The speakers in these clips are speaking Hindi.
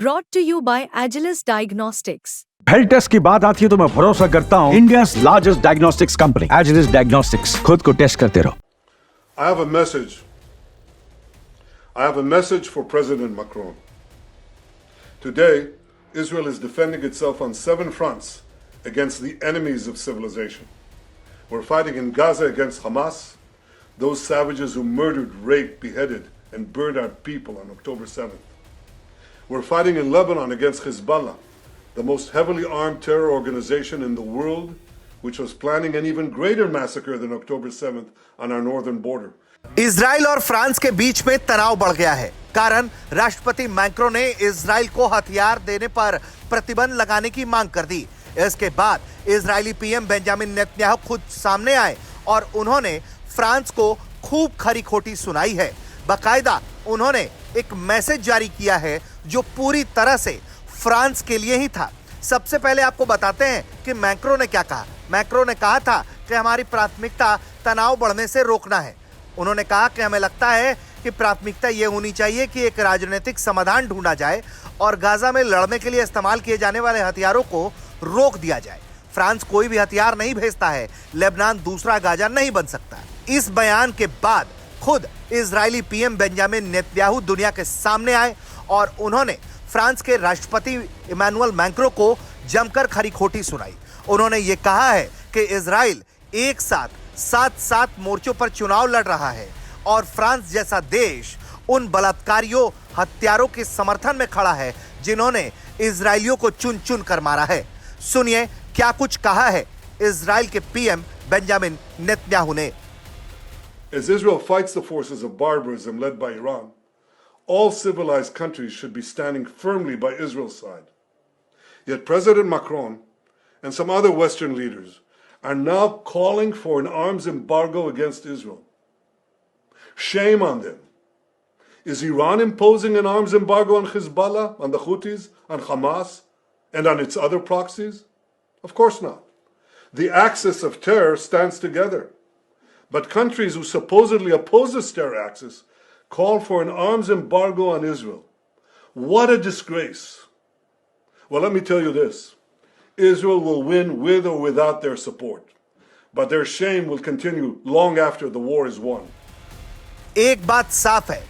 Brought to you by Agilus Diagnostics. Health test की बात आती है तो मैं भरोसा करता हूँ India's largest diagnostics company, Agilus Diagnostics. खुद को टेस्ट करते रहो. I have a message. I have a message for President Macron. Today, Israel is defending itself on 7 fronts against the enemies of civilization. We're fighting in Gaza against Hamas, those savages who murdered, raped, beheaded, and burned our people on October 7th. We're fighting in Lebanon against Hezbollah, the most heavily armed terror organization in the world, which was planning an even greater massacre than October 7th on our northern border. Israel और फ्रांस के बीच में तनाव बढ़ गया है। कारण राष्ट्रपति मैक्रो ने इजराइल को हथियार देने पर प्रतिबंध लगाने की मांग कर दी। इसके बाद इजरायली पीएम बेंजामिन नेतन्याहू खुद सामने आए और उन्होंने फ्रांस को खूब खरी खोटी सुनाई है। बाकायदा उन्होंने एक मैसेज जारी किया है जो पूरी तरह से फ्रांस के लिए ही था। सबसे पहले आपको बताते हैं कि मैक्रो ने क्या कहा। मैक्रो ने कहा था कि हमारी प्राथमिकता तनाव बढ़ने से रोकना है। उन्होंने कहा कि हमें लगता है कि प्राथमिकता यह होनी चाहिए कि एक राजनीतिक समाधान ढूंढा जाए और गाजा में लड़ने के लिए इस्तेमाल किए जाने वाले हथियारों को रोक दिया जाए। फ्रांस कोई भी हथियार नहीं भेजता है, लेबनान दूसरा गाजा नहीं बन सकता। इस बयान के बाद खुद इजरायली पीएम बेंजामिन नेतन्याहू दुनिया के सामने आए और उन्होंने फ्रांस के राष्ट्रपति इमैनुअल मैक्रों को जमकर खरी खोटी सुनाई। उन्होंने ये कहा है कि इजराइल एक साथ 7 मोर्चों पर चुनाव लड़ रहा है और फ्रांस जैसा देश उन बलात्कारियों हत्यारों के समर्थन में खड़ा है जिन्होंने इजरायलियों को चुन चुन कर मारा है। सुनिए क्या कुछ कहा है इजराइल के पीएम बेंजामिन नेतन्याहू ने। As Israel fights the forces of barbarism led by Iran, all civilized countries should be standing firmly by Israel's side. Yet President Macron and some other Western leaders are now calling for an arms embargo against Israel. Shame on them. Is Iran imposing an arms embargo on Hezbollah, on the Houthis, on Hamas, and on its other proxies? Of course not. The axis of terror stands together. But countries who supposedly oppose this terror axis call for an arms embargo on Israel. What a disgrace. Well, let me tell you this. Israel will win with or without their support. But their shame will continue long after the war is won. एक बात साफ है,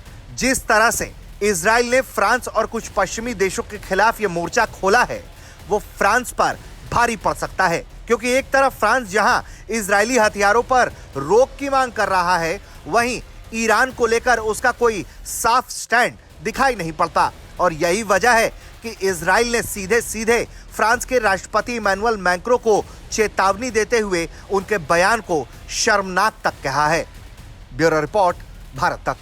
जिस तरह से इजराइल ने फ्रांस और कुछ पश्चिमी देशों के खिलाफ यह मोर्चा खोला है, वो फ्रांस पर भारी पड़ सकता है। क्योंकि एक तरफ फ्रांस जहां इजरायली हथियारों पर रोक की मांग कर रहा है, वहीं ईरान को लेकर उसका कोई साफ स्टैंड दिखाई नहीं पड़ता। और यही वजह है कि इजराइल ने सीधे सीधे फ्रांस के राष्ट्रपति इमैनुअल मैक्रों को चेतावनी देते हुए उनके बयान को शर्मनाक तक कहा है। ब्यूरो रिपोर्ट, भारत तक।